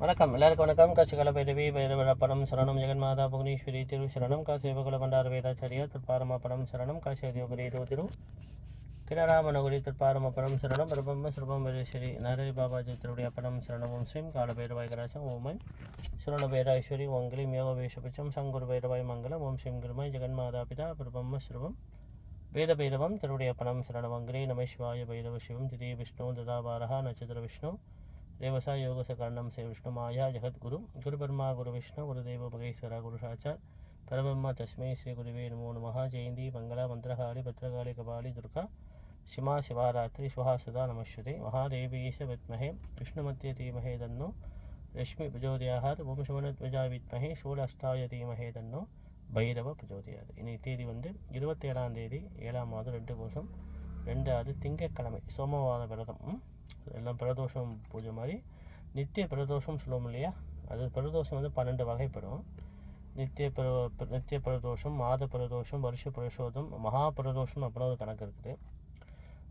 வணக்கம், எல்லாருக்கும் வணக்கம். கட்சிகள பைரவி பைரவரப்பணம் சரணம் ஜெகன்மாதா புவனேஸ்வரி திரு சரணம் காசிவகுல பண்டார வேதாச்சாரியா திருப்பாரமப்பணம் சரணம் காசியோகரி திரு கிணராமநகுரி திருப்பாரமப்பணம் சரணம் பிரபம்ம சுரபம் வீரேஸ்வரி நரரி பாபாஜி திருடைய அப்பணம் சரணம் ஓம் ஸ்ரீம் கால பைரவாய் கராசம் ஓமை சுரண பைராஸ்வரி ஓங்கிலி மியோகவேஷபட்சம் சங்குரு பைரவாய் மங்கலம் ஓம் ஸ்ரீம் குருமாய் ஜெகன்மாதா பிதா பிரபம்ம சுரபம் வேத பைரவம் திருடைய அப்பணம் சரணம் அங்கிரே நமசிவாய பைரவ சிவம் திதி விஷ்ணு ததாபாரஹா நட்சத்திர விஷ்ணு देवसा योग सकर्णम से विष्णु माया जगत गुरु गुरु ब्रह्मा गुरु विष्णु गुरुदेव महेश्वरा गुरु साक्षात् परब्रह्म तस्मै श्री गुरुवे नमो नमः. जयंती मंगला मंत्रकाली भद्रकाली कपाली दुर्गा शिमा शिवरात्रि स्वाहा सदा नमस्ते. महादेवीश विद्महे विष्णुमत्ये धीमहि तन्नो रश्मि प्रचोदयात्. ओम शमनध्वजा विद्महे षोडष्टाय धीमहि तन्नो பைரவ பிரஜோதியாது. இன்னைக்கு தேதி 27ஆம் தேதி 7ஆம் மாதம் 2 கோசம் 2 திங்கட்கிழமை சோமவார விரதம். எல்லாம் பிரதோஷம் பூஜை மாதிரி நித்திய பிரதோஷம் சொல்லுவோம் இல்லையா. அது பிரதோஷம் 12 வகைப்படும். நித்திய பிரதோஷம், மாத பிரதோஷம், வருஷ பிரதோஷம், மகா பிரதோஷம் அப்படின்னு ஒரு கணக்கு இருக்குது.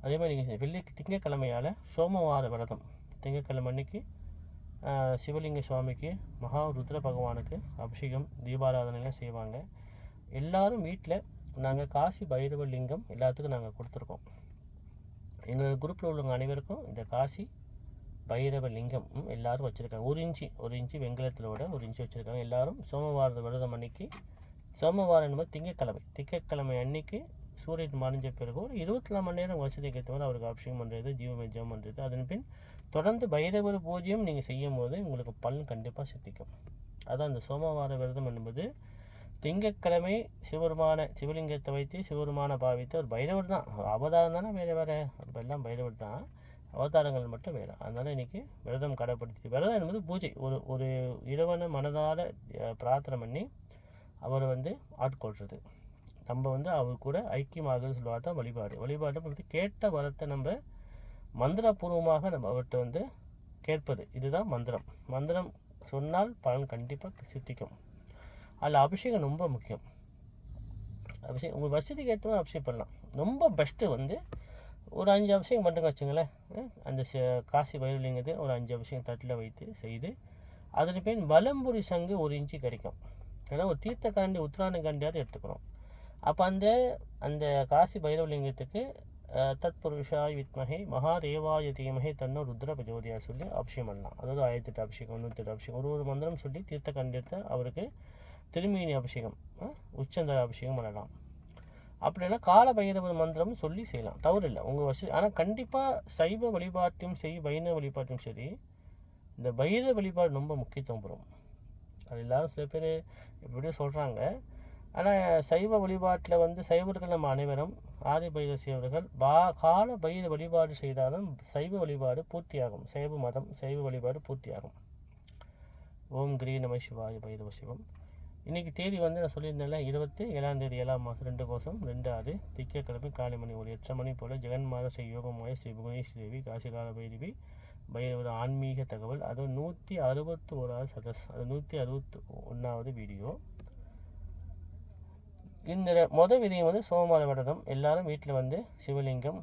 அதே மாதிரி நீங்கள் திங்கக்கிழமையால் சோமவார விரதம் திங்கக்கிழமை அன்னைக்கு சிவலிங்க சுவாமிக்கு மகா ருத்ர பகவானுக்கு அபிஷேகம் தீபாராதனைலாம் செய்வாங்க. எல்லோரும் வீட்டில் நாங்கள் காசி பைரவ லிங்கம் எல்லாத்துக்கும் நாங்கள் கொடுத்துருக்கோம். எங்கள் குரூப்பில் உள்ளவங்க அனைவருக்கும் இந்த காசி பைரவ லிங்கம் எல்லோரும் வச்சுருக்காங்க. ஒரு இன்ச்சு வெங்கலத்திலோட 1 இன்ச்சு வச்சுருக்காங்க. எல்லோரும் சோமவார விரதம் அன்னைக்கு, சோமவாரம் என்பது திங்கட்கிழமை அன்னைக்கு சூரியன் மறைஞ்ச பிறகு ஒரு 24 மணி நேரம் வசதிக்கு ஏற்ற மாதிரி அவருக்கு அபிஷேகம் பண்ணுறது, ஜீவமேஜம் பண்ணுறது. அதன் பின் தொடர்ந்து பைரவர் பூஜையும் நீங்கள் செய்யும் போது உங்களுக்கு பலன் கண்டிப்பாக சித்திக்கும். அதான் அந்த சோமவார விரதம் என்பது திங்கட்கிழமை சிவலிங்கத்தை வைத்து சிவருமான பாவித்து ஒரு பைரவர் தான், அவதாரம் தானே வேறு எல்லாம் பைரவர் தான், அவதாரங்கள் மட்டும் வேறு. அதனால் இன்றைக்கி விரதம் கடைப்பிடிச்சி, விரதம் என்பது பூஜை, ஒரு இறைவனை மனதால் பிரார்த்தனை பண்ணி அவரை ஆட்கொள்வது. நம்ம அவர் கூட ஐக்கியமாகுதுன்னு சொல்லுவாங்க தான் வழிபாடு கேட்ட வரத்தை நம்ம மந்திரபூர்வமாக நம்ம அவர்கிட்ட கேட்பது. இதுதான் மந்திரம் சொன்னால் பலன் கண்டிப்பாக சித்திக்கும். அதில் அபிஷேகம் ரொம்ப முக்கியம். அபிஷேகம் உங்கள் வசதிக்கு ஏற்ற மாதிரி அபிஷேகம் பண்ணலாம். ரொம்ப பெஸ்ட்டு ஒரு 5 அபிஷேகம் பண்ணுங்க வச்சுங்களேன். அந்த காசி பைரவலிங்கத்தை ஒரு 5 அபிஷேகம் தட்டில் வைத்து செய்து அதில் போய் வலம்புரி சங்கு 1 இன்ச்சு கிடைக்கும். ஏன்னா ஒரு தீர்த்தக்காண்டி உத்திராணக்காண்டியாவது எடுத்துக்கணும். அப்போ அந்த காசி பைரவலிங்கத்துக்கு தத்புருஷாய் வித்மஹே மகாதேவாய தீமஹே தன்னோ ருத்ர பிரஜோதியா சொல்லி அபிஷேகம் பண்ணலாம். அதாவது 1008 அபிஷேகம் 108 அபிஷேகம் ஒரு மந்திரம் சொல்லி தீர்த்தக்காண்டியத்தை அவருக்கு திருமீனி அபிஷேகம் உச்சந்தர அபிஷேகம் பண்ணலாம். அப்படின்னா கால பைரவர் மந்திரம் சொல்லி செய்யலாம், தவறு இல்லை உங்கள் வசதி. ஆனால் கண்டிப்பாக சைவ வழிபாட்டையும் சரி வைணவ வழிபாட்டையும் சரி இந்த பைரவ வழிபாடு ரொம்ப முக்கியத்துவம் பெறும். அது எல்லோரும் சில பேர் எப்படியும் சொல்கிறாங்க. ஆனால் சைவ வழிபாட்டில் சைவர்கள் நம்ம அனைவரும் ஆதி பைரவ சேவர்கள் கால பைர வழிபாடு செய்தாலும் சைவ வழிபாடு பூர்த்தியாகும். சைவ வழிபாடு பூர்த்தியாகும். ஓம் கிரீ நம சிவாய பைரவ சிவம். இன்றைக்கி தேதி நான் சொல்லியிருந்தேன்ல 27ஆம் தேதி 7ஆம் மாதம் 2 கோசம் 2 திங்கட்கிழமை காலை மணி 8:30 மணி போல் ஜெகன்மாத ஸ்ரீ யோகமாய ஸ்ரீ புவனேஸ்வரி தேவி காசிகால பைரவி பைரவர் ஆன்மீக தகவல். அது 161வது சதஸ், அது 161வது வீடியோ. இந்த விதியம் சோமவார விரதம். எல்லோரும் வீட்டில் சிவலிங்கம்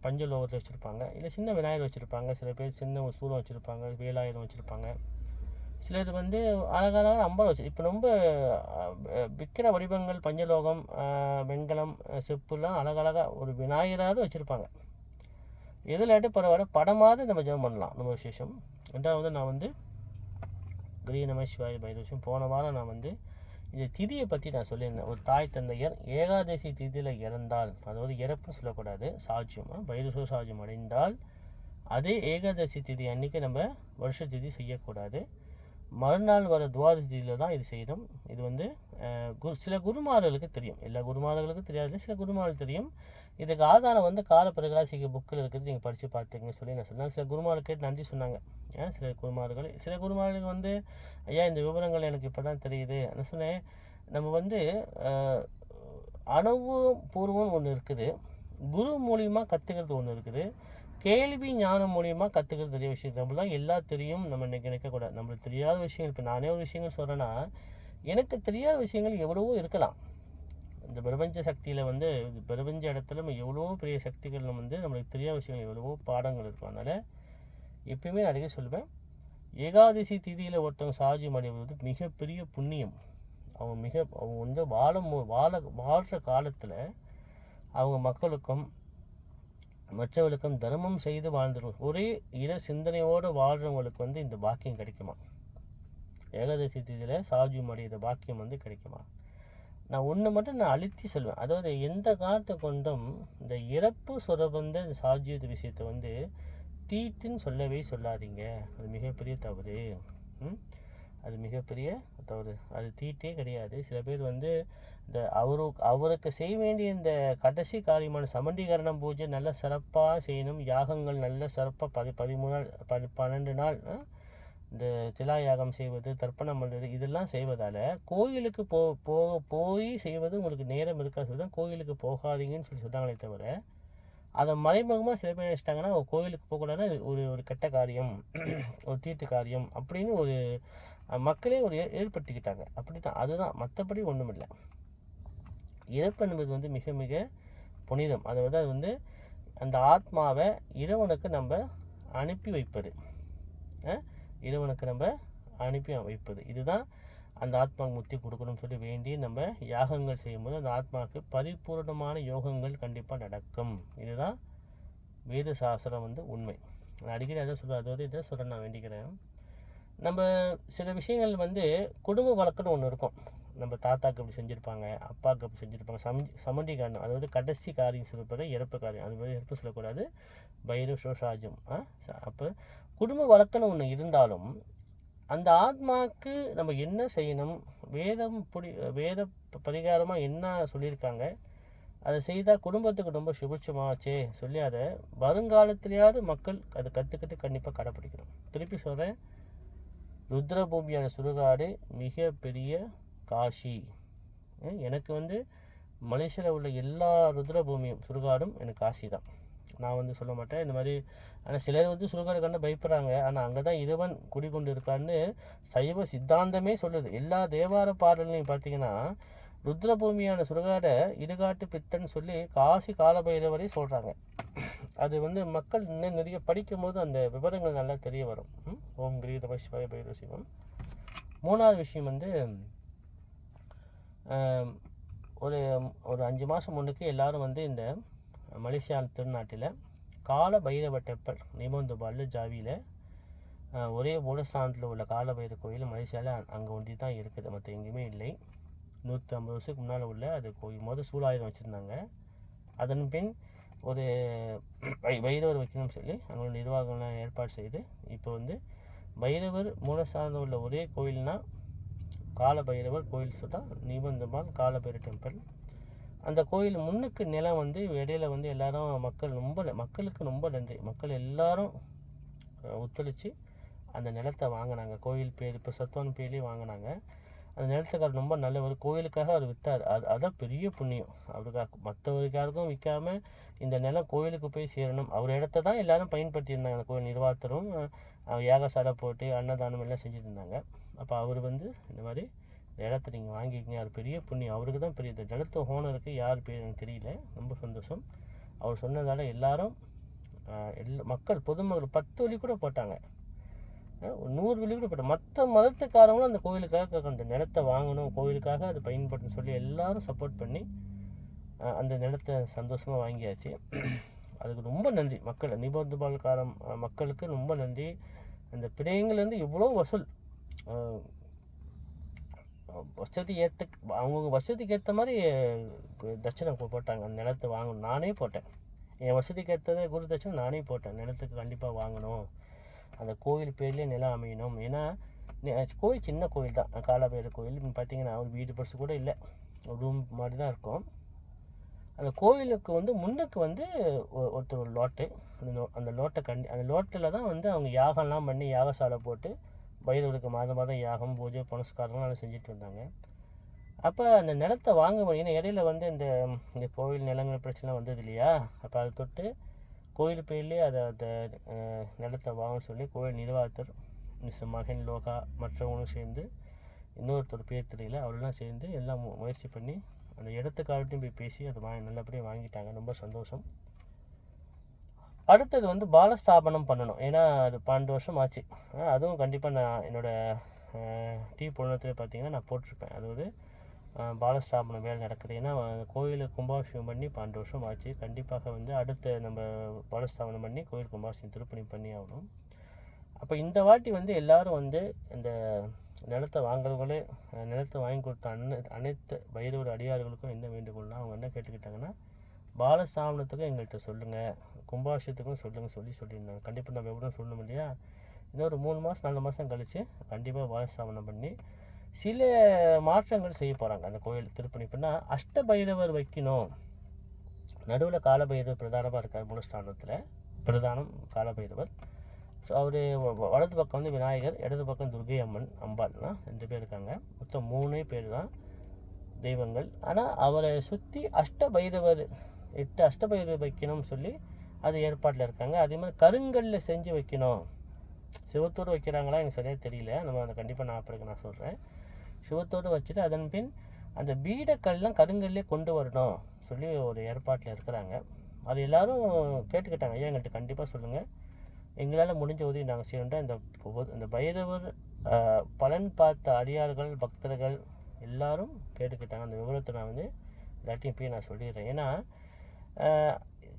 பஞ்சலோகத்தில் வச்சுருப்பாங்க, இல்லை சின்ன விநாயகர் வச்சுருப்பாங்க, சில பேர் சின்ன ஒரு சூரம் வச்சுருப்பாங்க, வேலாயுதம் வச்சுருப்பாங்க, சிலர் அழகான அம்பாள் வச்சு. இப்போ ரொம்ப விக்கிர வடிவங்கள் பஞ்சலோகம் வெண்கலம் செப்புலாம் அழகழகாக ஒரு விநாயகராவது வச்சுருப்பாங்க. எதில் பரவாயில்ல படமாவது நம்ம ஜெபம் பண்ணலாம், நம்ம விசேஷம். ரெண்டாவது நான் கிரீ நம சிவாய பைரவம். போன வாரம் நான் இந்த திதியை பற்றி நான் சொல்லியிருந்தேன். ஒரு தாய் தந்தையர் ஏகாதசி திதியில் இறந்தால், அதாவது இறப்புன்னு சொல்லக்கூடாது, சாட்சியம் பைரவ சாட்சியம் அடைந்தால் அதே ஏகாதசி திதி அன்றைக்கி நம்ம வருஷ திதி செய்யக்கூடாது. மறுநாள் வர துவாதசி திதியில் தான் இது செய்யணும். இது சில குருமார்களுக்கு தெரியும், எல்லா குருமார்களுக்கும் தெரியாது, சில குருமார்கள் தெரியும். இதுக்கு ஆதாரம் கால பிரகாசிக்க புக்கில் இருக்குது, நீங்கள் படித்து பார்த்துக்கங்க சொல்லி நான் சொன்னேன். சில குருமார்கள் கேட்டு நன்றி சொன்னாங்க. சில குருமார்களுக்கு ஐயா இந்த விவரங்கள் எனக்கு இப்போ தான் தெரியுது. நான் சொன்னேன், நம்ம அனுபவபூர்வம் ஒன்று இருக்குது, குரு மூலியமாக கற்றுக்கிறது ஒன்று இருக்குது, கேள்வி ஞானம் மூலியமாக கற்றுக்கிறது தெரிய விஷயம். நம்மளாம் எல்லாம் தெரியும் நம்ம இன்றைக்கி நினைக்கக்கூடாது. நம்மளுக்கு தெரியாத விஷயங்கள், இப்போ நானே ஒரு விஷயங்கள் சொல்கிறேன்னா எனக்கு தெரியாத விஷயங்கள் எவ்வளவோ இருக்கலாம். இந்த பிரபஞ்ச சக்தியில் பிரபஞ்ச இடத்துல எவ்வளோ பெரிய சக்திகள் நம்மளுக்கு தெரியாத விஷயங்கள் எவ்வளவோ பாடங்கள் இருக்கும். அதனால் எப்பயுமே நான் அடிக்கடி சொல்லுவேன், ஏகாதசி திதியில் ஒருத்தவங்க சாஜியம் அடைவது மிகப்பெரிய புண்ணியம். அவங்க வந்து வாழ்கிற காலத்தில் அவங்க மக்களுக்கும் மற்றவர்களுக்கும் தர்மம் செய்து வாழ்ந்துடும் ஒரே சிந்தனையோடு வாழ்கிறவங்களுக்கு வந்து இந்த பாக்கியம் கிடைக்குமா? ஏகாதசி திதியில் சாஜியம் அடைகிற பாக்கியம் வந்து கிடைக்குமா? நான் ஒன்று மட்டும் நான் அழுத்தி சொல்வேன். அதாவது எந்த காலத்தை கொண்டும் இந்த இறப்பு வந்த இந்த சாஜியத்து விஷயத்தை வந்து தீட்டுன்னு சொல்லவே சொல்லாதீங்க. அது மிகப்பெரிய தவறு. அது மிகப்பெரிய தவறு. அது தீட்டே கிடையாது. சில பேர் வந்து இந்த அவருக்கு செய்ய வேண்டிய இந்த கடைசி காரியமான சமண்டீகரணம் பூஜை நல்ல சிறப்பாக செய்யணும். யாகங்கள் நல்ல சிறப்பாக 13 நாள் 12 நாள் இந்த சிலா யாகம் செய்வது, தர்ப்பணம் பண்ணுறது, இதெல்லாம் செய்வதால் கோயிலுக்கு போய் செய்வது உங்களுக்கு நேரம் இருக்காது தான் கோயிலுக்கு போகாதீங்கன்னு சொன்னாங்களே தவிர, அதை மறைமுகமாக சில பேர் நினச்சிட்டாங்கன்னா கோயிலுக்கு போகக்கூடாதுன்னா ஒரு கெட்ட காரியம், ஒரு தீட்டு காரியம் அப்படின்னு ஒரு மக்களே ஏற்படுத்திக்கிட்டாங்க. அப்படி தான், அதுதான், மற்றபடி ஒன்றும் இல்லை. இறப்பு என்பது வந்து மிக மிக புனிதம். அதாவது அது வந்து அந்த ஆத்மாவை இறைவனுக்கு நம்ம அனுப்பி வைப்பது. இதுதான் அந்த ஆத்மாவுக்கு முக்தி கொடுக்கணும்னு சொல்லி வேண்டி நம்ம யாகங்கள் செய்யும்போது அந்த ஆத்மாவுக்கு பரிபூர்ணமான யோகங்கள் கண்டிப்பாக நடக்கும். இதுதான் வேத சாஸ்திரம் வந்து உண்மை. நான் அடிக்கடி அதை சொல்லுவேன். அதாவது இதை சொல்ல நான் வேண்டிக்கிறேன். நம்ம சில விஷயங்கள் வந்து குடும்ப வழக்குன்னு ஒன்று இருக்கும். நம்ம தாத்தாக்கு அப்படி செஞ்சுருப்பாங்க, அப்பாவுக்கு அப்படி செஞ்சுருப்பாங்க. சமண்டி காரணம், அதாவது கடைசி காரியம் சொல்லப்படுற இறப்பு காரியம். அது மாதிரி இறப்பு சொல்லக்கூடாது, பைரவ சோஷாஜம். அப்போ குடும்ப வழக்குன்னு ஒன்று இருந்தாலும் அந்த ஆத்மாவுக்கு நம்ம என்ன செய்யணும், வேத பரிகாரமாக என்ன சொல்லியிருக்காங்க, அதை செய்தால் குடும்பத்துக்கு ரொம்ப சுபிட்சமாச்சே சொல்லி அதை வருங்காலத்திலேயாவது மக்கள் அதை கற்றுக்கிட்டு கண்டிப்பாக கடைப்பிடிக்கணும். திருப்பி சொல்கிறேன், ருத்ரபூமியான சுடுகாடு மிக பெரிய காஷி. எனக்கு வந்து மலேசியாவில் உள்ள எல்லா ருத்ரபூமியும் சுடுகாடும் எனக்கு காசி தான். நான் வந்து சொல்ல மாட்டேன் இந்த மாதிரி. ஆனால் சிலர் வந்து சுடுகாடு கண்டு பயப்படுறாங்க. ஆனால் அங்கே தான் இறைவன் குடிக்கொண்டு இருக்கான்னு சைவ சித்தாந்தமே சொல்லுது. எல்லா தேவார பாடல்களையும் பார்த்தீங்கன்னா ருத்ரபூமியான சுடுகாடை இடுகாட்டு பித்தன்னு சொல்லி காசி காலபைரவரை சொல்கிறாங்க. அது வந்து மக்கள் இன்னும் நிறைய படிக்கும் போது அந்த விவரங்கள் நல்லா தெரிய வரும். ஓம் கிரீட வைஷ்வய பைரவ சிவம். மூணாவது விஷயம் வந்து ஒரு 5 மாதம் முன்னுக்கு எல்லோரும் வந்து இந்த மலேசியா திருநாட்டில் கால பைரவ டெம்பிள் நிமோந்துபாலில் ஜாவியில் ஒரே மூலஸ்தானத்தில் உள்ள கால பைரவ கோயில் மலேசியாவில் அங்கே ஒண்டி தான் இருக்குது, மற்ற எங்கேயுமே இல்லை. 150 வருஷத்துக்கு முன்னால் உள்ள அது கோயில் சூலாயுதம் வச்சுருந்தாங்க. அதன் பின் ஒரு பைரவர் வைக்கணும்னு சொல்லி அவங்களோட நிர்வாகம்லாம் ஏற்பாடு செய்து இப்போ வந்து பைரவர் மூலஸ்தானத்தில் உள்ள ஒரே கோயில்னால் கால பைரவர் கோயில் சொல்லிட்டால் நிபந்தமால் கால பைரவ டெம்பிள். அந்த கோயில் முன்னுக்கு நிலம் வந்து இடையில வந்து எல்லாரும் மக்களுக்கு ரொம்ப நன்றி. மக்கள் எல்லாரும் ஒத்துழைச்சி அந்த நிலத்தை வாங்கினாங்க. கோயில் பேர் இப்போ சத்துவான் பேர்லேயே வாங்கினாங்க. அந்த நிலத்துக்காரர் ரொம்ப நல்லவர். கோயிலுக்காக அவர் விற்றார். அதான் பெரிய புண்ணியம் அவருக்காக. மற்றவருக்காருக்கும் விற்காமல் இந்த நிலம் கோயிலுக்கு போய் சேரணும். அவர் இடத்த தான் எல்லாரும் பயன்படுத்தியிருந்தாங்க. அந்த கோயில் நிர்வாகத்தரும் யாகசாலை போட்டு அன்னதானம் எல்லாம் செஞ்சுட்டு இருந்தாங்க. அப்போ அவர் வந்து இந்த மாதிரி இடத்த நீங்கள் வாங்கிக்கிங்க, அது பெரிய புண்ணியம். அவருக்கு தான் பெரிய. இந்த நிலத்து ஓனருக்கு யார் பேர் எனக்கு தெரியல. ரொம்ப சந்தோஷம். அவர் சொன்னதால் எல்லாரும் மக்கள் பொதுமக்கள் 10 வழி கூட போட்டாங்க, 100 வழி கூட போட்டாங்க. மற்ற மதத்துக்காரங்களும் அந்த கோயிலுக்காக அந்த நிலத்தை வாங்கணும், கோயிலுக்காக அது பயன்படுத்தணும்னு சொல்லி எல்லாரும் சப்போர்ட் பண்ணி அந்த நிலத்தை சந்தோஷமாக வாங்கியாச்சு. அதுக்கு ரொம்ப நன்றி மக்கள். நிபந்தபால்காரம் மக்களுக்கு ரொம்ப நன்றி. அந்த பிணையங்கள்லேருந்து எவ்வளோ வசூல் வசதி அவங்கவுங்க வசதிக்கு ஏற்ற மாதிரி தட்சணை போட்டாங்க. அந்த நிலத்தை வாங்கணும். நானே போட்டேன், என் வசதிக்கு ஏற்றது குரு தட்சணை நானே போட்டேன். நிலத்துக்கு கண்டிப்பாக வாங்கணும், அந்த கோயில் பேர்லேயே நிலம் அமையணும். ஏன்னா கோயில் சின்ன கோயில் தான், காலபைரவர் கோயில். பார்த்தீங்கன்னா ஒரு வீடு பர்ஸ் கூட இல்லை, ஒரு ரூம் மாதிரி தான் இருக்கும். அந்த கோயிலுக்கு வந்து முன்னுக்கு வந்து ஒருத்தர் ஒரு லோட்டு, அந்த லோட்டில் தான் வந்து அவங்க யாகம்லாம் பண்ணி யாகசாலை போட்டு பைரவருக்கு மாதம் யாகம் பூஜை புனஸ்காரம்லாம் செஞ்சுட்டு இருந்தாங்க. அப்போ அந்த நிலத்தை வாங்க ஏன்னா இடையில வந்து இந்த கோயில் நிலங்கள் பிரச்சனை வந்தது இல்லையா. அப்போ அதை தொட்டு கோயில் பேர்லேயே அந்த நிலத்தை வாங்க சொல்லி கோயில் நிர்வாகத்தர் மிஸ் மகன் லோகா மற்றவங்களும் சேர்ந்து, இன்னொருத்தர் பேர் தெரியல, அவரெல்லாம் சேர்ந்து எல்லாம் முயற்சி பண்ணி அந்த இடத்துக்காகட்டும் போய் பேசி அதை நல்லபடியாக வாங்கிட்டாங்க. ரொம்ப சந்தோஷம். அடுத்தது வந்து பாலஸ்தாபனம் பண்ணணும். ஏன்னா அது 12 வருஷம் ஆச்சு. அதுவும் கண்டிப்பாக நான் என்னோடய டீ புராணத்தில் பார்த்தீங்கன்னா நான் போட்டிருப்பேன். அதாவது பாலஸ்தாபனம் வேலை நடக்குது. ஏன்னா கோயிலுக்கு கும்பாபிஷேகம் பண்ணி 12 வருஷம் ஆச்சு. கண்டிப்பாக வந்து அடுத்த நம்ம பாலஸ்தாபனம் பண்ணி கோயில் கும்பாபிஷேகம் திருப்பணி பண்ணி ஆகணும். அப்போ இந்த வாட்டி வந்து எல்லோரும் வந்து இந்த நிலத்தை வாங்குறவங்களே நிலத்தை வாங்கி கொடுத்த அனைத்து பைரவர் அடியார்களுக்கும் என்ன வேண்டுகோள்னா அவங்க என்ன கேட்டுக்கிட்டாங்கன்னா, பாலஸ்தாபனத்துக்கும் எங்கள்கிட்ட சொல்லுங்கள், கும்பாபிஷேகத்துக்கும் சொல்லியிருந்தாங்க. கண்டிப்பாக நம்ம எவ்வளோ சொல்லணும் இல்லையா? இன்னொரு 3 மாதம் 4 மாதம் கழித்து கண்டிப்பாக பாலஸ்தாபனம் பண்ணி சில மாற்றங்கள் செய்ய போகிறாங்க. அந்த கோயில் திருப்பணி பண்ணால் அஷ்ட பைரவர் வைக்கணும். நடுவில் காலபைரவர் பிரதானமாக இருக்கார். மூலஸ்தானத்தில் பிரதானம் காலபைரவர். ஸோ அவர் வலது பக்கம் வந்து விநாயகர், இடது பக்கம் துர்கை அம்மன் அம்பாள்னா 2 பேர் இருக்காங்க. மொத்தம் 3 பேர் தான் தெய்வங்கள். ஆனால் அவரை சுற்றி அஷ்டபைரவர் 8 அஷ்டபைரவர் வைக்கணும்னு சொல்லி அது ஏற்பாட்டில் இருக்காங்க. அதே மாதிரி கருங்கல்லில் செஞ்சு வைக்கணும். சிவத்தோடு வைக்கிறாங்களா எனக்கு சரியாக தெரியல. நம்ம அதை கண்டிப்பாக நான் சொல்கிறேன். சிவத்தோடு வச்சுட்டு அதன் பின் அந்த பீடக்கல்லாம் கருங்கல்லே கொண்டு வரணும் சொல்லி ஒரு ஏற்பாட்டில் இருக்கிறாங்க. அது எல்லோரும் கேட்டுக்கிட்டாங்க. ஐயா எங்கள்கிட்ட கண்டிப்பாக சொல்லுங்கள், எங்களால் முடிஞ்ச உதவி நாங்கள் செய்யணுன்றா. இந்த பைரவர் பலன் பார்த்த அடியார்கள் பக்தர்கள் எல்லாரும் கேட்டுக்கிட்டாங்க. அந்த விவரத்தை நான் வந்து எல்லாத்தையும் போய் நான் சொல்லிடுறேன். ஏன்னா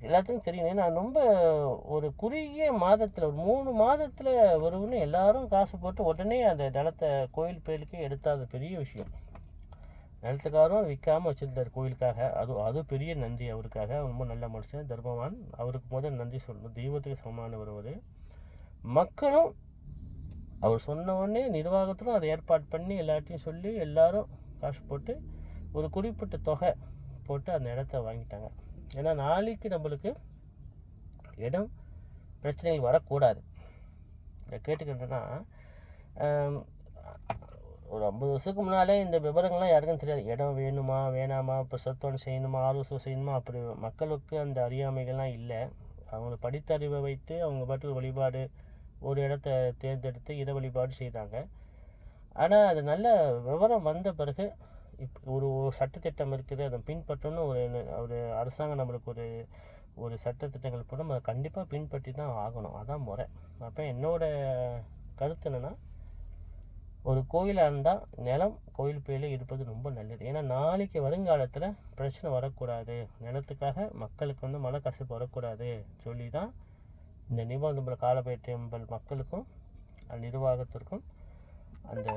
எல்லாத்துக்கும் தெரியும். ஏன்னா ரொம்ப ஒரு குறுகிய மாதத்தில் ஒரு 3 மாதத்தில் வரும்னு எல்லாரும் காசு போட்டு உடனே அந்த நிலத்தை கோயில் பேருக்கே எடுத்தாது பெரிய விஷயம். நிலத்துக்காரும் விற்காமல் வச்சுருந்தார் கோயிலுக்காக. அது பெரிய நன்றி அவருக்காக. ரொம்ப நல்ல மனுஷன், தர்மவான். அவருக்கு முதல் நன்றி சொல்லணும். தெய்வத்துக்கு சமமானவர் அவர். மக்களும் அவர் சொன்ன உடனே நிர்வாகத்திலும் அதை ஏற்பாடு பண்ணி எல்லாத்தையும் சொல்லி எல்லாரும் காசு போட்டு ஒரு குறிப்பிட்ட தொகை போட்டு அந்த இடத்த வாங்கிட்டாங்க. ஏன்னா நாளைக்கு நம்மளுக்கு இடம் பிரச்சனைகள் வரக்கூடாது. கேட்டுக்கிட்டேன்னா ஒரு 50 வருஷத்துக்கு முன்னாலே இந்த விவரங்கள்லாம் யாருக்கும் தெரியாது. இடம் வேணுமா வேணாமா, இப்போ சத்தோடு செய்யணுமா ஆலோசனை செய்யணுமா, அப்படி மக்களுக்கு அந்த அறியாமைகள்லாம் இல்லை. அவங்களை படித்தறிவை வைத்து அவங்க பாட்டுக்கு வழிபாடு ஒரு இடத்த தேர்ந்தெடுத்து இட வழிபாடு செய்தாங்க. ஆனால் அது நல்ல விவரம் வந்த பிறகு ஒரு சட்டத்திட்டம் இருக்குது, அதை பின்பற்றணும். ஒரு அரசாங்கம் நம்மளுக்கு ஒரு சட்டத்திட்டங்கள் போட நம்ம கண்டிப்பாக பின்பற்றி தான் ஆகணும். அதான் முறை. அப்போ என்னோடய கருத்து என்னென்னா, ஒரு கோயிலாக இருந்தால் நிலம் கோயில் பேரில் இருப்பது ரொம்ப நல்லது. ஏன்னா நாளைக்கு வருங்காலத்தில் பிரச்சனை வரக்கூடாது, நிலத்துக்காக மக்களுக்கு வந்து மனக்கசப்பு வரக்கூடாது சொல்லி தான் இந்த நிபந்தம்பல் காலபைரவர் மக்களுக்கும் நிர்வாகத்திற்கும் அந்த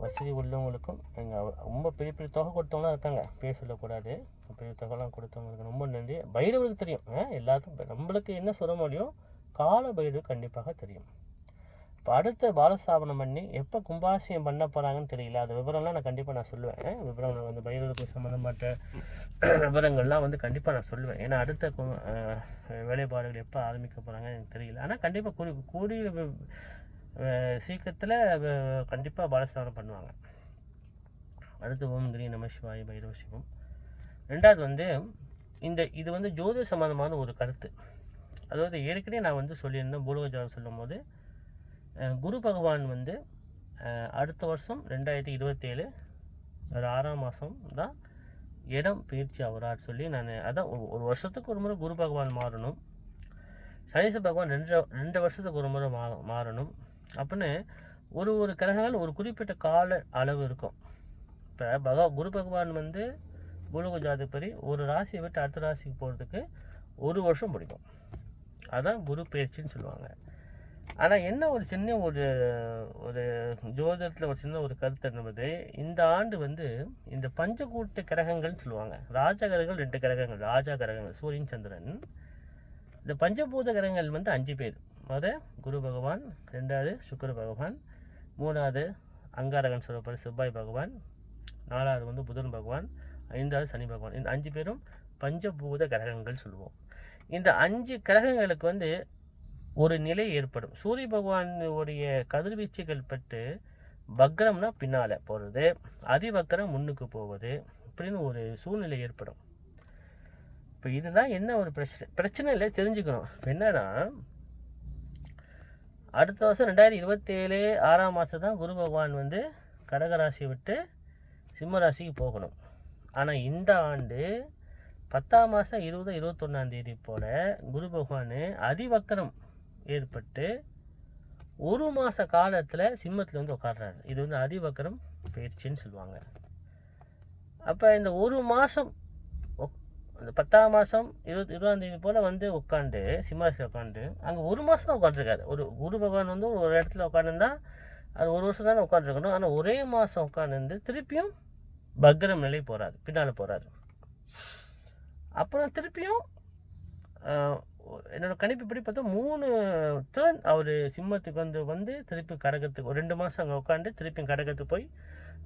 வசதி உள்ளவங்களுக்கும் எங்கள் ரொம்ப பெரிய பெரிய தொகை கொடுத்தவங்களாம் இருக்காங்க, பேர் சொல்லக்கூடாது. பெரிய தொகைலாம் கொடுத்தவங்களுக்கு ரொம்ப நன்றி. பைரவருக்கு தெரியும், எல்லாத்துக்கும் நம்மளுக்கு என்ன சொல்ல முடியும், காலபைரவர் கண்டிப்பாக தெரியும். இப்போ அடுத்த பாலஸ்தாபனம் பண்ணி எப்போ கும்பாபிஷேகம் பண்ண போகிறாங்கன்னு தெரியல. அது விவரம்லாம் நான் கண்டிப்பாக சொல்லுவேன். விவரம் வந்து பைரவருக்கு சம்மந்தப்பட்ட விவரங்கள்லாம் வந்து கண்டிப்பாக நான் சொல்லுவேன். ஏன்னா அடுத்த வேலைப்பாடுகள் எப்போ ஆரம்பிக்க போகிறாங்கன்னு எனக்கு தெரியல. ஆனால் கண்டிப்பாக கூடிய சீக்கிரத்தில் கண்டிப்பாக பாலஸ்தாபனம் பண்ணுவாங்க. அடுத்து ஓம் கிரி நம சிவாய பைரவ சிவம். ரெண்டாவது வந்து இது வந்து ஜோதிட சம்பந்தமான ஒரு கருத்து. அதாவது ஏற்கனவே நான் வந்து சொல்லியிருந்தேன், பூலோகஜாதம் சொல்லும் போது குரு பகவான் வந்து அடுத்த வருஷம் 2027 ஒரு 6ஆம் மாதம் தான் இடம் பயிற்சி ஆகிறார் சொல்லி நான் அதான் ஒரு வருஷத்துக்கு ஒரு முறை குரு பகவான் மாறணும். சனீஸ்வர பகவான் 2 வருஷத்துக்கு ஒரு முறை மாறணும் அப்படின்னு ஒரு கிரகங்கள் ஒரு குறிப்பிட்ட கால அளவு இருக்கும். இப்போ குரு பகவான் வந்து பூலோக ஜாதகப்படி ஒரு ராசியை விட்டு அடுத்த ராசிக்கு போகிறதுக்கு 1 வருஷம் பிடிக்கும். அதான் குரு பயிற்சின்னு சொல்லுவாங்க. ஆனால் என்ன ஒரு சின்ன ஒரு ஜோதிடத்தில் ஒரு சின்ன ஒரு கருத்து என்பது, இந்த ஆண்டு வந்து இந்த பஞ்சகூட்ட கிரகங்கள்னு சொல்லுவாங்க. ராஜா கிரகங்கள் 2 கிரகங்கள், ராஜா கிரகங்கள் சூரியன் சந்திரன். இந்த பஞ்சபூத கிரகங்கள் வந்து 5 பேர். குரு பகவான், 2வது சுக்கிர பகவான், 3வது அங்காரகன் சொல்லப்பட்ட செவ்வாய் பகவான், 4வது வந்து புதன் பகவான், 5வது சனி பகவான். இந்த 5 பேரும் பஞ்சபூத கிரகங்கள் சொல்லுவோம். இந்த 5 கிரகங்களுக்கு வந்து ஒரு நிலை ஏற்படும். சூரிய பகவானுடைய கதிர்வீச்சுகள் பட்டு வக்ரம்னா பின்னால் போகிறது, அதிவக்ரம் முன்னுக்கு போவது, இப்படின்னு ஒரு சூழ்நிலை ஏற்படும். இப்போ இதுதான் என்ன ஒரு பிரச்சனை இல்லை, தெரிஞ்சுக்கணும். இப்போ என்னன்னா, அடுத்த வருஷம் 2027 6ஆம் மாதம் தான் குரு பகவான் வந்து கடகராசியை விட்டு சிம்ம ராசிக்கு போகணும். ஆனால் இந்த ஆண்டு 10ஆம் மாதம் 20-21ஆம் தேதி போல் குரு பகவான் அதிவக்கரம் ஏற்பட்டு 1 மாத காலத்தில் சிம்மத்தில் வந்து உட்கார்றாரு. இது வந்து அதிவக்கரம் பயிற்சின்னு சொல்லுவாங்க. அப்போ இந்த 1 மாதம் அந்த 10ஆம் மாதம் 20ஆம் தேதி போல் வந்து உட்காந்து சிம்மாசனத்தில் உட்காந்து அங்கே 1 மாதம் தான் உட்காந்துருக்காரு. ஒரு குரு பகவான் வந்து ஒரு இடத்துல உட்காந்துருந்தா அது 1 வருஷம் தானே உட்காந்துருக்கணும். ஆனால் ஒரே மாதம் உட்காந்து திருப்பியும் பக்ரம் நிலை போகிறாரு, பின்னால் போகிறாரு. அப்புறம் திருப்பியும் என்னோடய கணிப்புப்படி பார்த்தா 3 டேர்ன் அவர் சிம்மத்துக்கு வந்து திருப்பி கடகத்துக்கு ஒரு 2 மாதம் அங்கே உட்காந்து திருப்பியும் கடகத்துக்கு போய்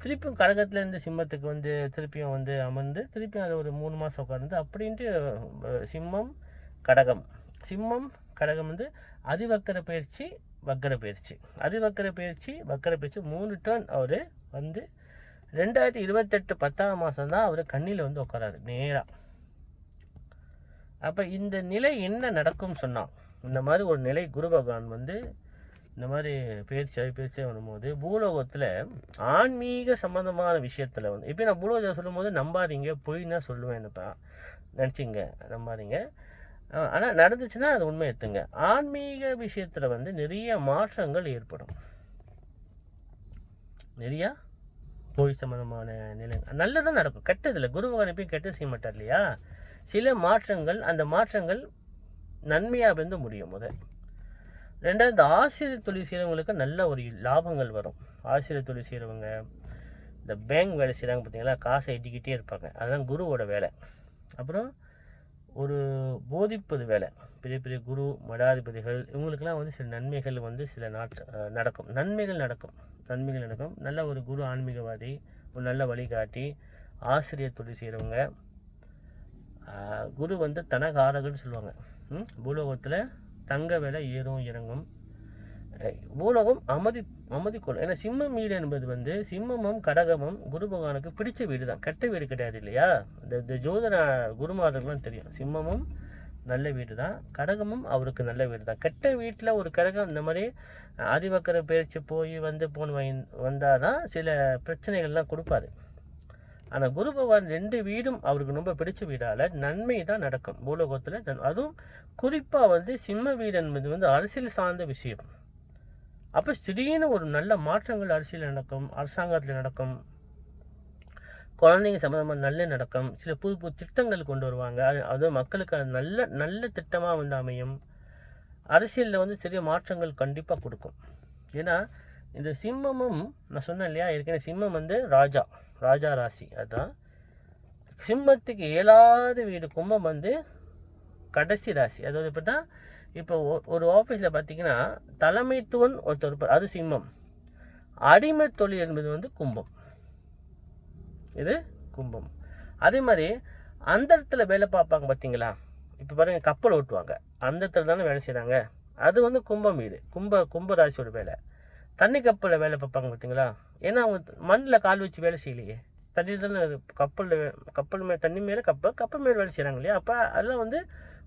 திருப்பியும் கடகத்துலேருந்து சிம்மத்துக்கு வந்து திருப்பியும் வந்து அமர்ந்து திருப்பியும் அதை ஒரு 3 மாதம் உட்காந்து அப்படின்ட்டு சிம்மம் கடகம் வந்து அதிவக்கர பயிற்சி வக்கர பயிற்சி அதிவக்கர பயிற்சி வக்கர பயிற்சி 3 டேர்ன் அவர் வந்து 2028 10ஆம் மாதம் தான் அவர் கண்ணியில் வந்து உட்காராரு நேராக. அப்போ இந்த நிலை என்ன நடக்கும்னு சொன்னான். இந்த மாதிரி ஒரு நிலை குரு பகவான் வந்து இந்த மாதிரி பயிற்சியாக வரும்போது பூலோகத்தில் ஆன்மீக சம்மந்தமான விஷயத்தில் வந்து இப்போ நான் பூலோகத்தில் சொல்லும்போது நம்பாதீங்க, பொய்னா சொல்லுவேன்னுப்பா நினச்சிங்க, நம்பாதீங்க. ஆனால் நடந்துச்சுன்னா அது உண்மை எடுத்துங்க. ஆன்மீக விஷயத்தில் வந்து நிறைய மாற்றங்கள் ஏற்படும். நிறையா கோயில் சம்மந்தமான நிலை நல்லதான் நடக்கும், கெட்டதில்லை. குரு பகவான் எப்பயும் கெட்டது செய்ய மாட்டார் இல்லையா. சில மாற்றங்கள், அந்த மாற்றங்கள் நன்மையாக வந்து முடியும். முதல் 2வது இந்த ஆசிரியர் தொழில் செய்கிறவங்களுக்கு நல்ல ஒரு லாபங்கள் வரும். ஆசிரியர் தொழில் செய்கிறவங்க, இந்த பேங்க் வேலை செய்கிறாங்க பார்த்தீங்களா, காசை எட்டிக்கிட்டே இருப்பாங்க, அதுதான் குருவோட வேலை. அப்புறம் ஒரு போதிப்பது வேலை, பெரிய பெரிய குரு மடாதிபதிகள் இவங்களுக்கெல்லாம் வந்து சில நன்மைகள் வந்து சில நடக்கும், நன்மைகள் நடக்கும். நல்ல ஒரு குரு ஆன்மீகவாதி, ஒரு நல்ல வழிகாட்டி, ஆசிரியர் தொழில் செய்கிறவங்க. குரு வந்து தனகாரகன்னு சொல்லுவாங்க. பூலோகத்தில் தங்க விலை ஏறும் இறங்கும். பூலோகம் அமைதி கொள்ளும். ஏன்னா சிம்மம் வீடு என்பது வந்து சிம்மமும் கடகமும் குரு பகவானுக்கு பிடிச்ச வீடு தான், கெட்ட வீடு கிடையாது இல்லையா. இந்த ஜோதிட குருமார்களும் தெரியும், சிம்மமும் நல்ல வீடு தான், கடகமும் அவருக்கு நல்ல வீடு தான். கெட்ட வீட்டில் ஒரு கடகம் இந்த மாதிரி அதிவக்கர பயிற்சி போய் வந்து வந்தால் தான் சில பிரச்சனைகள்லாம் கொடுப்பாரு. ஆனால் குரு பகவான் 2 வீடும் அவருக்கு ரொம்ப பிடிச்ச வீடால் நன்மை தான் நடக்கும் பூலோகத்தில். அதுவும் குறிப்பாக வந்து சிம்ம வீடு என்பது வந்து அரசியல் சார்ந்த விஷயம். அப்போ திடீர்னு ஒரு நல்ல மாற்றங்கள் அரசியல் நடக்கும், அரசாங்கத்தில் நடக்கும், குழந்தைங்க சம்மந்தமாக நல்ல நடக்கும், சில புது திட்டங்கள் கொண்டு வருவாங்க. அது மக்களுக்கு நல்ல திட்டமாக வந்து அமையும். அரசியலில் வந்து சிறிய மாற்றங்கள் கண்டிப்பாக கொடுக்கும். ஏன்னா இந்த சிம்மமும் நான் சொன்னேன் இல்லையா, ஏற்கனவே சிம்மம் வந்து ராஜா ராசி. அதுதான் சிம்மத்துக்கு 7வது வீடு. கும்பம் வந்து கடைசி ராசி. அதாவது எப்படின்னா, இப்போ ஒரு ஆஃபீஸில் பார்த்தீங்கன்னா தலைமைத்துவன் ஒருத்தர் இருப்பார், அது சிம்மம். அடிமை தொழில் என்பது வந்து கும்பம், இது கும்பம். அதே மாதிரி அந்த இடத்துல வேலை பார்ப்பாங்க பார்த்தீங்களா, இப்போ பாருங்கள் கப்பல் ஓட்டுவாங்க, அந்த இடத்துல தானே வேலை செய்கிறாங்க, அது வந்து கும்பம் வீடு, கும்ப ராசியோட வேலை. தண்ணி கப்பலில் வேலை பார்ப்பாங்க பார்த்தீங்களா, ஏன்னா அவங்க மண்ணில் கால் வச்சு வேலை செய்யலையே, தண்ணி தானே கப்பல் மேலே, தண்ணி மேலே கப்பல் மேலே வேலை செய்கிறாங்க இல்லையா. அப்போ அதெல்லாம் வந்து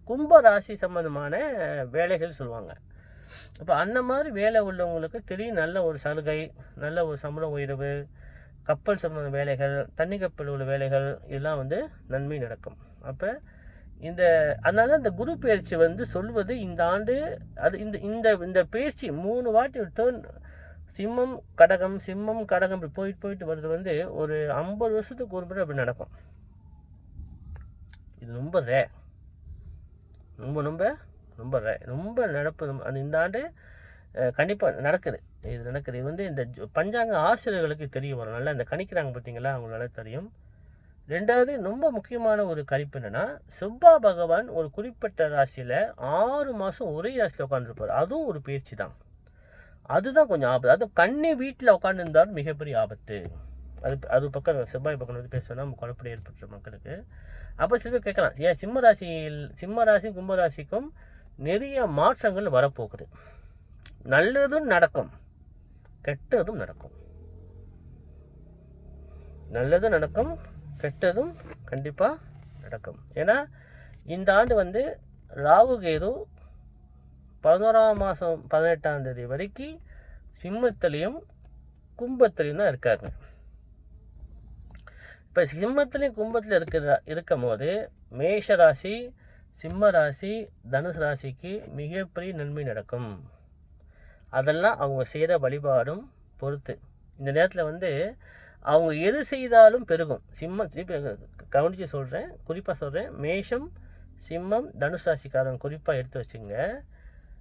கும்ப ராசி சம்மந்தமான வேலைகள் சொல்லுவாங்க. அப்போ அந்த மாதிரி வேலை உள்ளவங்களுக்கு திடீர்னு நல்ல ஒரு சலுகை, நல்ல ஒரு சம்பள உயர்வு, கப்பல் சம்மந்த வேலைகள், தண்ணி கப்பல் உள்ள வேலைகள், இதெல்லாம் வந்து நன்மை நடக்கும். அப்போ அதனால இந்த குரு பயிற்சி வந்து சொல்வது இந்த ஆண்டு அது இந்த பயிற்சி 3 வாட்டி ஒரு டேர்ன் சிம்மம் கடகம் இப்படி போயிட்டு வருது வந்து ஒரு 50 வருஷத்துக்கு ஒரு முறை அப்படி நடக்கும். இது ரொம்ப ரே, ரொம்ப நடப்பு. இந்த ஆண்டு கண்டிப்பாக நடக்குது. இது வந்து இந்த பஞ்சாங்க ஆசிரியர்களுக்கு தெரிய வரும். நல்லா இந்த கணிக்கிறாங்க பார்த்தீங்களா, அவங்களால தெரியும். 2வது ரொம்ப முக்கியமான ஒரு கணிப்பு என்னென்னா, செவ்வாய் பகவான் ஒரு குறிப்பிட்ட ராசியில் 6 மாதம் ஒரே ராசியில் உட்காந்துருப்பார். அதுவும் ஒரு பயிற்சி தான். அதுதான் கொஞ்சம் ஆபத்து. அதுவும் கன்னி வீட்டில் உட்காந்துருந்தாலும் மிகப்பெரிய ஆபத்து. அது பக்கம் செவ்வாய் பக்கம் வந்து பேசுனா குழப்படி ஏற்பட்டுற மக்களுக்கு. அப்போ சில பேர் கேட்கலாம், ஏன் சிம்ம ராசி கும்பராசிக்கும் நிறைய மாற்றங்கள் வரப்போகுது. நல்லதும் நடக்கும், கெட்டதும் நடக்கும். நல்லதும் நடக்கும், கெட்டதும் கண்டிப்பாக நடக்கும். ஏன்னா இந்த ஆண்டு வந்து ராகு கேது 11ஆம் மாதம் 18ஆம் தேதி வரைக்கும் சிம்மத்திலையும் கும்பத்திலையும் தான் இருக்காங்க. இப்போ சிம்மத்திலையும் கும்பத்தில் இருக்கும் போது மேஷ ராசி, சிம்ம ராசி, தனுசு ராசிக்கு மிகப்பெரிய நன்மை நடக்கும். அதெல்லாம் அவங்க செய்கிற வழிபாடும் பொறுத்து. இந்த நேரத்தில் வந்து அவங்க எது செய்தாலும் பெருகும். கவனித்து சொல்கிறேன், குறிப்பாக சொல்கிறேன். மேஷம், சிம்மம், தனுசு ராசிக்காரங்க குறிப்பாக எடுத்து வச்சுங்க.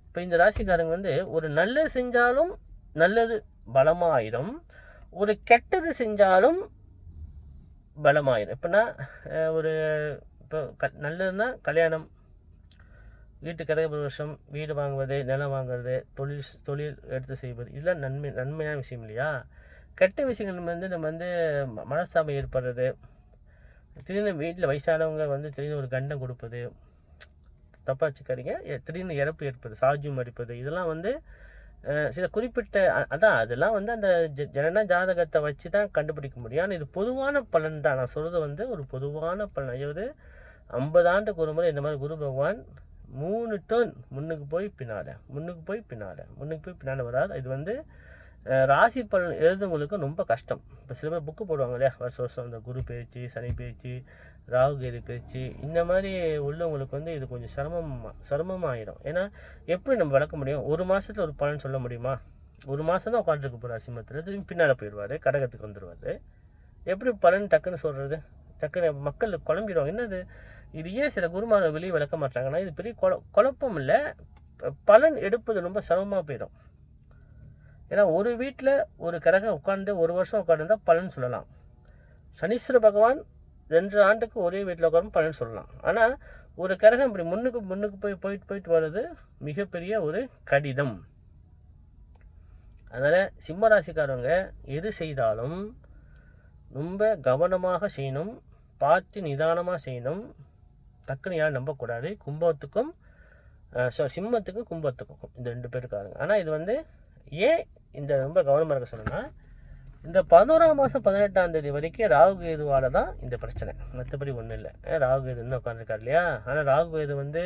இப்போ இந்த ராசிக்காரங்க வந்து ஒரு நல்லது செஞ்சாலும் நல்லது பலமாயிரும், ஒரு கெட்டது செஞ்சாலும் பலமாயிரும். இப்போனா ஒரு இப்போ நல்லதுன்னா கல்யாணம், வீட்டு கிரகப்பிரவேசம், வீடு வாங்குவது, நிலம் வாங்குறது, தொழில் எடுத்து செய்வது, இதெல்லாம் நன்மையான விஷயம் இல்லையா? கெட்ட விஷயங்கள் வந்து நம்ம வந்து மனஸ்தாபம் ஏற்படுறது, திடீர்னு வீட்டில் வயசானவங்க வந்து திடீர்னு ஒரு கண்டம் கொடுப்பது, தப்பாக வச்சுக்காதீங்க, திடீர்னு இறப்பு ஏற்படுது, சாஜும் அடிப்பது, இதெல்லாம் வந்து சில குறிப்பிட்ட அதெல்லாம் வந்து அந்த ஜனன ஜாதகத்தை வச்சு தான் கண்டுபிடிக்க முடியும். ஆனால் இது பொதுவான பலன் தான். நான் சொல்கிறது வந்து ஒரு பொதுவான பலன். அதாவது 50 ஆண்டுக்கு ஒரு முறை இந்த மாதிரி குரு பகவான் 3 டேர்ன் முன்னுக்கு போய் பின்னால் வரார். இது வந்து ராசி பலன் எழுதுவங்களுக்கு ரொம்ப கஷ்டம். இப்போ சில பேர் புக்கு போடுவாங்க இல்லையா, வருஷம் இந்த குரு பேச்சு, சனி பேச்சு, ராகு கேது பேச்சு, இந்த மாதிரி உள்ளவங்களுக்கு வந்து இது கொஞ்சம் சிரமமாக ஆகிடும். ஏன்னா எப்படி நம்ம விளக்க முடியும்? ஒரு மாதத்தில் ஒரு பலன் சொல்ல முடியுமா? ஒரு மாதம் தான் உட்காந்துருக்கு போகிறார் சிம்மத்தில், திரும்பி பின்னால் போயிடுவார், கடகத்துக்கு வந்துடுவார். எப்படி பலன் டக்குன்னு சொல்கிறது? டக்குன்னு மக்கள் குழம்பிடுவாங்க. என்னது இது? ஏன் சில குருமார்கள் வெளியே விளக்க மாட்டாங்கன்னா, இது பெரிய குழப்பம் இல்லை, பலன் எடுப்பது ரொம்ப சிரமமாக போயிடும். ஏன்னா ஒரு வீட்டில் ஒரு கிரகம் உட்காந்து ஒரு வருஷம் உட்காந்துருந்தால் பலன் சொல்லலாம். சனீஸ்வர பகவான் 2 ஆண்டுக்கு ஒரே வீட்டில் உட்காந்து பலன் சொல்லலாம். ஆனால் ஒரு கிரகம் இப்படி முன்னுக்கு போயிட்டு வர்றது மிகப்பெரிய ஒரு கடிதம். அதனால் சிம்ம ராசிக்காரவங்க எது செய்தாலும் ரொம்ப கவனமாக செய்யணும், பார்த்து நிதானமாக செய்யணும். டக்குன்னு யாரும் நம்பக்கூடாது. கும்பத்துக்கும் சிம்மத்துக்கும் கும்பத்துக்கும் இந்த 2 பேருக்காருங்க. ஆனால் இது வந்து ஏன் இந்த ரொம்ப கவனமாக இருக்க சொன்னா, இந்த 11ஆம் மாதம் 18ஆம் தேதி வரைக்கும் ராகு கேதுவால் தான் இந்த பிரச்சனை, மற்றபடி ஒன்றும் இல்லை. ராகு கேது இன்னும் உட்காந்துருக்காரு இல்லையா? ஆனால் ராகு கேது வந்து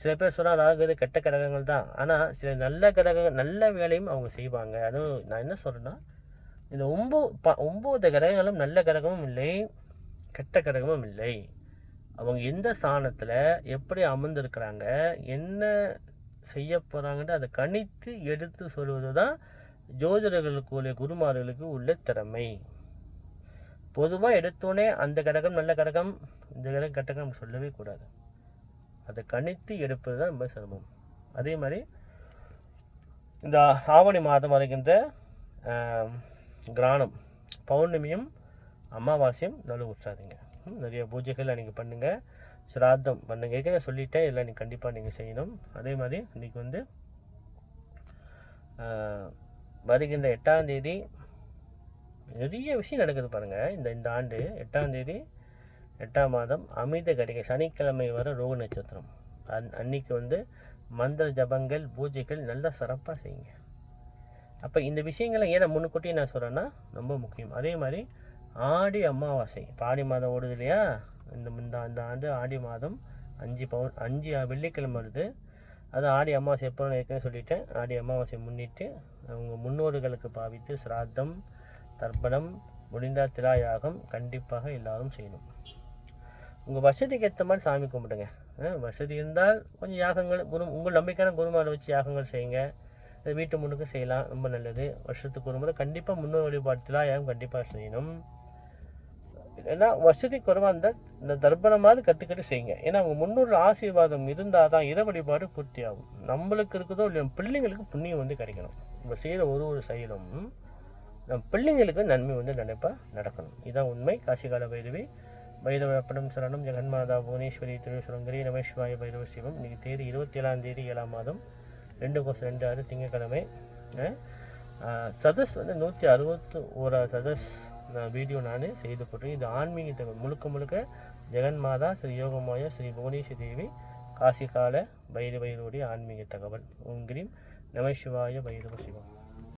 சில பேர் சொன்னால் ராகு கேது கெட்ட கிரகங்கள் தான். ஆனால் சில நல்ல கிரகங்கள் நல்ல வேலையும் அவங்க செய்வாங்க. அதுவும் நான் என்ன சொல்கிறேன்னா, இந்த 9 கிரகங்களும் நல்ல கிரகமும் இல்லை, கெட்ட கிரகமும் இல்லை. அவங்க எந்த ஸ்தானத்தில் எப்படி அமர்ந்திருக்கிறாங்க, என்ன செய்ய போகிறாங்கன்னு அதை கணித்து எடுத்து சொல்வது தான் ஜோதிடர்களுக்கு உள்ள குருமார்களுக்கு உள்ள திறமை. பொதுவாக எடுத்தோடனே அந்த கடகம் நல்ல கடகம், இந்த கடகம் கட்டகம் சொல்லவே கூடாது. அதை கணித்து எடுப்பது தான் ரொம்ப சிரமம். அதே மாதிரி இந்த ஆவணி மாதம் வருகின்ற கிரானம், பௌர்ணமியும் அமாவாசையும் நடுவு விட்டுறாதீங்க. நிறைய பூஜைகள் அன்றைக்கி பண்ணுங்கள், சிராத்தம் பண்ணுங்க. ஏற்கனவே சொல்லிட்டேன், இதெல்லாம் நீங்கள் கண்டிப்பாக நீங்கள் செய்யணும். அதே மாதிரி இன்றைக்கி வந்து வருகின்ற 8ஆம் தேதி நிறைய விஷயம் நடக்குது பாருங்கள். இந்த ஆண்டு 8ஆம் தேதி 8ஆம் மாதம் அமிர்த கடிகை, சனிக்கிழமை வர ரோக நட்சத்திரம். அன்னைக்கு வந்து மந்திர ஜபங்கள் பூஜைகள் நல்லா சிறப்பாக செய்யுங்க. அப்போ இந்த விஷயங்களை ஏன் முன்னுக்கூட்டியே நான் சொல்கிறேன்னா ரொம்ப முக்கியம். அதே மாதிரி ஆடி அமாவாசை, இப்போ ஆடி மாதம் ஓடுது இல்லையா? இந்த ஆண்டு ஆடி மாதம் 5 வெள்ளிக்கிழமை வருது. அது ஆடி அமாவாசை எப்போ ஏற்கனவே சொல்லிட்டேன். ஆடி அமாவாசை முன்னிட்டு அவங்க முன்னோர்களுக்கு பாவித்து சிராத்தம், தர்ப்பணம், முடிந்தால் திராயாகம் கண்டிப்பாக எல்லாரும் செய்யணும். உங்கள் வசதிக்கு ஏற்ற மாதிரி சாமி கும்பிடுங்க. வசதி இருந்தால் கொஞ்சம் யாகங்கள் உங்கள் நம்பிக்கையான குருமாரை வச்சு யாகங்கள் செய்யுங்க. வீட்டு முன்னுக்கு செய்யலாம், ரொம்ப நல்லது. வருஷத்துக்கு ஒரு முறை கண்டிப்பாக முன்னோர் வழிபாடு திராயாகம் கண்டிப்பாக செய்யணும். ஏன்னா வசதி குறைவாக இருந்தால் இந்த தர்ப்பணமாவது கற்றுக்கிட்டு செய்யுங்க. ஏன்னா அவங்க முன்னோர் ஆசீர்வாதம் இருந்தால் தான் இறை வழிபாடு பூர்த்தி ஆகும். நம்மளுக்கு இருக்குதோ இல்லையா, பிள்ளைங்களுக்கு புண்ணியம் வந்து கிடைக்கணும். நம்ம செய்கிற ஒரு செயலும் நம்ம பிள்ளைங்களுக்கு நன்மை வந்து நடக்கணும். இதுதான் உண்மை. காசிகால பைரவி, பைரவப்படம் சரணம், ஜெகன்மாதா, புவனேஸ்வரி, திருசுரங்கரி, நமேஸ்வாய பைரவ சிவம். இன்றைக்கி தேதி 27ஆம் தேதி 7ஆம் மாதம் 2/26 திங்கட்கிழமை. சதஸ் வந்து 161 சதஸ் வீடியோ நான் செய்து போட்டேன். இது ஆன்மீக முழுக்க ஜெகன்மாதா, ஸ்ரீ யோகமாயா, ஸ்ரீ புவனேஸ்வரி தேவி, காசிகால பைரவருடைய ஆன்மீக தகவல். ஓம் கிரீம் நமசிவாய பைரவ சிவம்.